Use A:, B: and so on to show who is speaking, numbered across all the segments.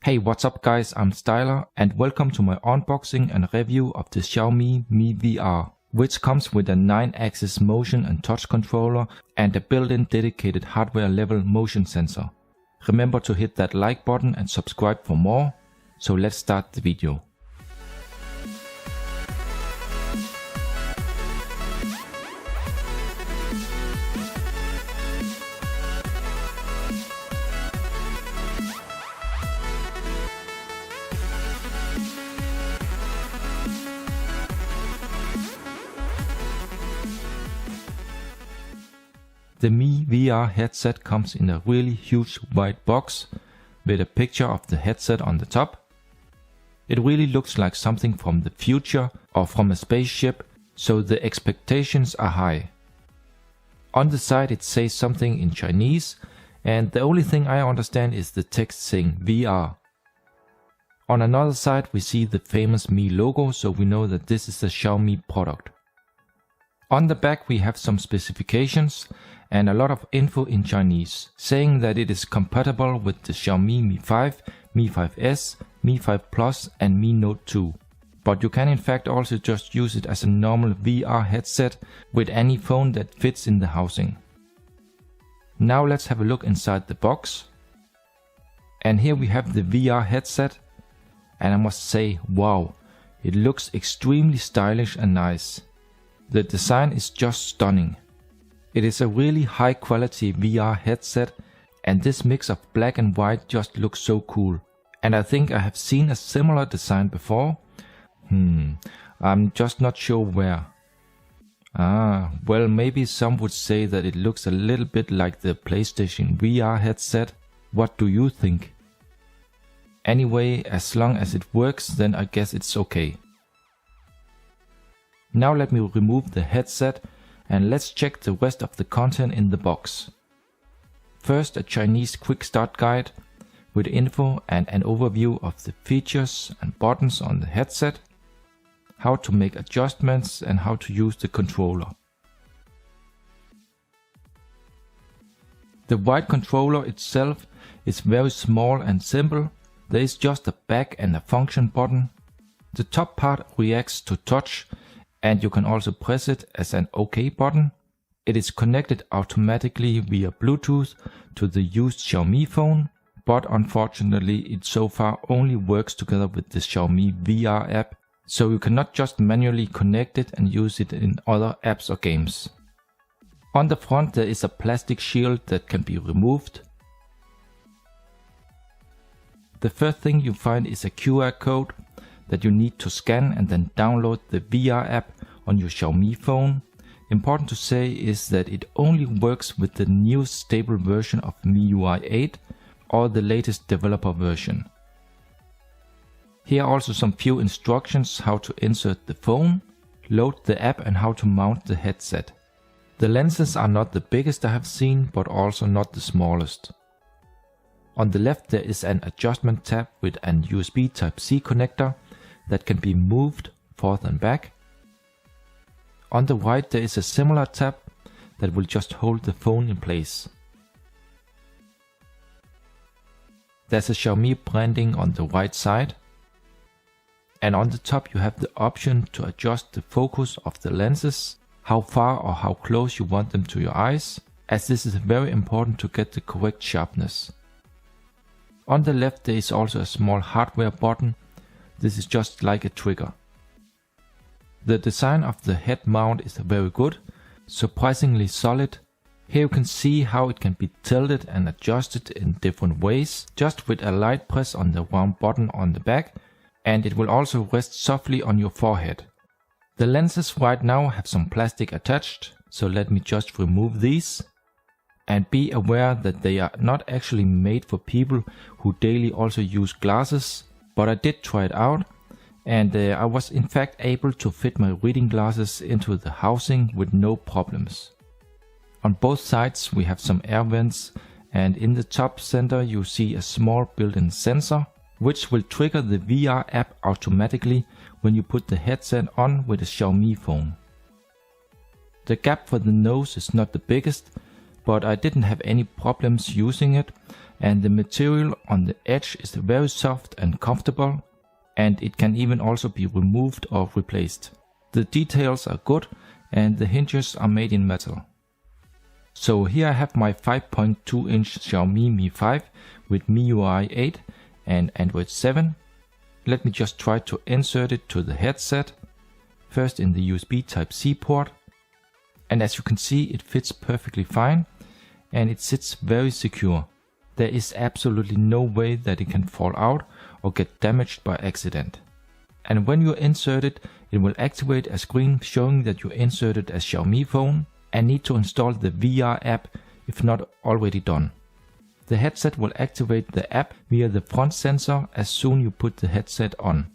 A: Hey, what's up guys, I'm Styler and welcome to my unboxing and review of the Xiaomi Mi VR, which comes with a 9-axis motion and touch controller and a built-in dedicated hardware level motion sensor. Remember to hit that like button and subscribe for more, so let's start the video. The Mi VR headset comes in a really huge white box with a picture of the headset on the top. It really looks like something from the future or from a spaceship, so the expectations are high. On the side it says something in Chinese, and the only thing I understand is the text saying VR. On another side we see the famous Mi logo, so we know that this is a Xiaomi product. On the back we have some specifications and a lot of info in Chinese, saying that it is compatible with the Xiaomi Mi 5, Mi 5S, Mi 5 Plus and Mi Note 2. But you can in fact also just use it as a normal VR headset with any phone that fits in the housing. Now let's have a look inside the box. And here we have the VR headset, and I must say, wow, it looks extremely stylish and nice. The design is just stunning. It is a really high quality VR headset, and this mix of black and white just looks so cool. And I think I have seen a similar design before. I'm just not sure where. Well, maybe some would say that it looks a little bit like the PlayStation VR headset. What do you think? Anyway, as long as it works, then I guess it's okay. Now let me remove the headset and let's check the rest of the content in the box. First, a Chinese quick start guide with info and an overview of the features and buttons on the headset, how to make adjustments and how to use the controller. The white controller itself is very small and simple. There is just a back and a function button. The top part reacts to touch, and you can also press it as an OK button. It is connected automatically via Bluetooth to the used Xiaomi phone, but unfortunately it so far only works together with the Xiaomi VR app, so you cannot just manually connect it and use it in other apps or games. On the front there is a plastic shield that can be removed. The first thing you find is a QR code that you need to scan and then download the VR app on your Xiaomi phone. Important to say is that it only works with the newest stable version of MIUI 8 or the latest developer version. Here are also some few instructions how to insert the phone, load the app and how to mount the headset. The lenses are not the biggest I have seen, but also not the smallest. On the left there is an adjustment tab with an USB Type-C connector that can be moved forth and back. On the right there is a similar tab that will just hold the phone in place. There's a Xiaomi branding on the right side. And on the top you have the option to adjust the focus of the lenses, how far or how close you want them to your eyes, as this is very important to get the correct sharpness. On the left there is also a small hardware button. This is just like a trigger. The design of the head mount is very good, surprisingly solid. Here you can see how it can be tilted and adjusted in different ways, just with a light press on the round button on the back, and it will also rest softly on your forehead. The lenses right now have some plastic attached, so let me just remove these. And be aware that they are not actually made for people who daily also use glasses. But I did try it out, and I was in fact able to fit my reading glasses into the housing with no problems. On both sides we have some air vents, and in the top center you see a small built-in sensor, which will trigger the VR app automatically when you put the headset on with a Xiaomi phone. The gap for the nose is not the biggest, but I didn't have any problems using it, and the material on the edge is very soft and comfortable, and it can even also be removed or replaced. The details are good and the hinges are made in metal. So here I have my 5.2 inch Xiaomi Mi 5 with MIUI 8 and Android 7. Let me just try to insert it to the headset, first in the USB Type-C port, and as you can see it fits perfectly fine and it sits very secure. There is absolutely no way that it can fall out or get damaged by accident. And when you insert it, it will activate a screen showing that you inserted a Xiaomi phone and need to install the VR app if not already done. The headset will activate the app via the front sensor as soon as you put the headset on.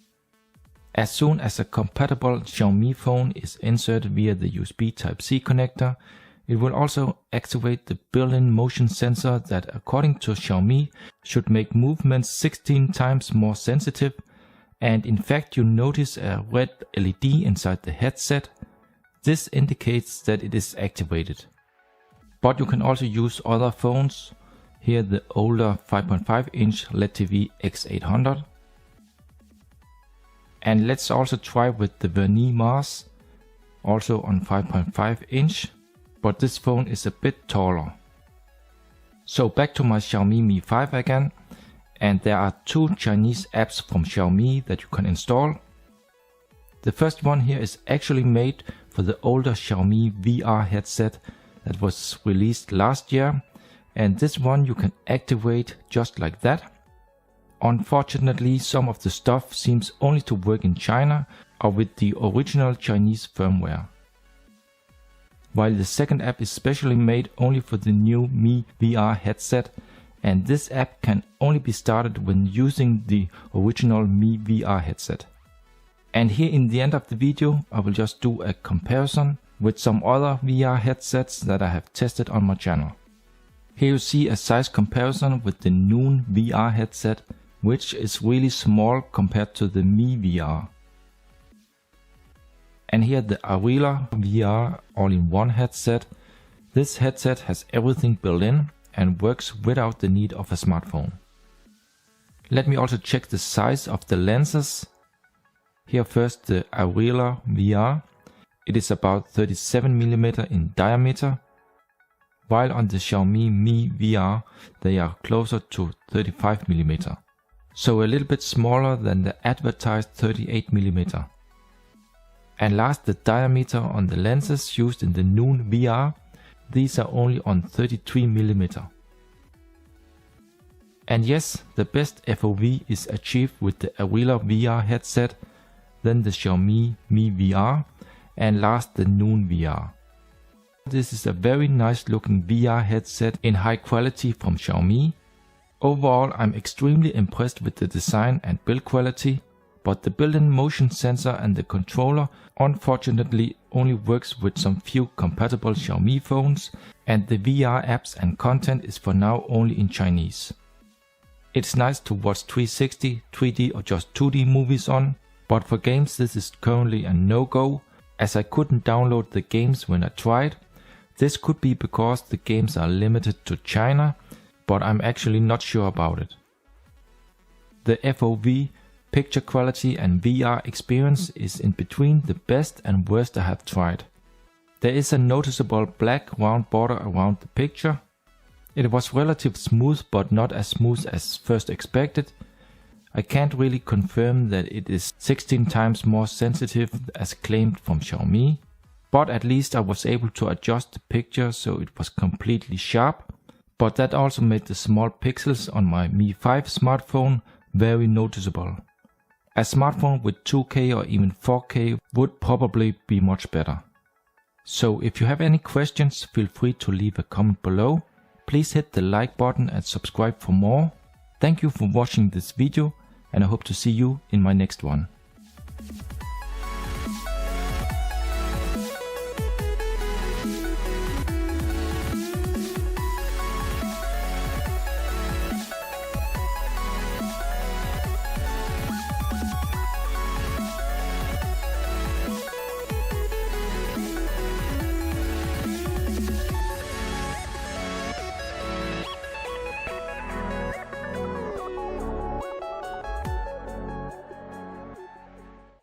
A: As soon as a compatible Xiaomi phone is inserted via the USB Type-C connector, it will also activate the built-in motion sensor that, according to Xiaomi, should make movements 16 times more sensitive, and in fact you notice a red LED inside the headset. This indicates that it is activated. But you can also use other phones, here the older 5.5 inch LED TV X800. And let's also try with the Vernis Mars, also on 5.5 inch. But this phone is a bit taller. So back to my Xiaomi Mi 5 again, and there are two Chinese apps from Xiaomi that you can install. The first one here is actually made for the older Xiaomi VR headset that was released last year, and this one you can activate just like that. Unfortunately, some of the stuff seems only to work in China or with the original Chinese firmware. While the second app is specially made only for the new Mi VR headset, and this app can only be started when using the original Mi VR headset. And here in the end of the video I will just do a comparison with some other VR headsets that I have tested on my channel. Here you see a size comparison with the Noon VR headset, which is really small compared to the Mi VR. And here the Arela VR all-in-one headset. This headset has everything built in and works without the need of a smartphone. Let me also check the size of the lenses. Here first the Arela VR. It is about 37mm in diameter, while on the Xiaomi Mi VR they are closer to 35mm. So a little bit smaller than the advertised 38mm. And last, the diameter on the lenses used in the Noon VR, these are only on 33mm. And yes, the best FOV is achieved with the Arela VR headset, then the Xiaomi Mi VR, and last the Noon VR. This is a very nice looking VR headset in high quality from Xiaomi. Overall, I'm extremely impressed with the design and build quality. But the built-in motion sensor and the controller unfortunately only works with some few compatible Xiaomi phones, and the VR apps and content is for now only in Chinese. It's nice to watch 360, 3D or just 2D movies on, but for games this is currently a no-go, as I couldn't download the games when I tried. This could be because the games are limited to China, but I'm actually not sure about it. The FOV, picture quality and VR experience is in between the best and worst I have tried. There is a noticeable black round border around the picture. It was relatively smooth, but not as smooth as first expected. I can't really confirm that it is 16 times more sensitive as claimed from Xiaomi, but at least I was able to adjust the picture so it was completely sharp. But that also made the small pixels on my Mi 5 smartphone very noticeable. A smartphone with 2K or even 4K would probably be much better. So if you have any questions, feel free to leave a comment below. Please hit the like button and subscribe for more. Thank you for watching this video, and I hope to see you in my next one.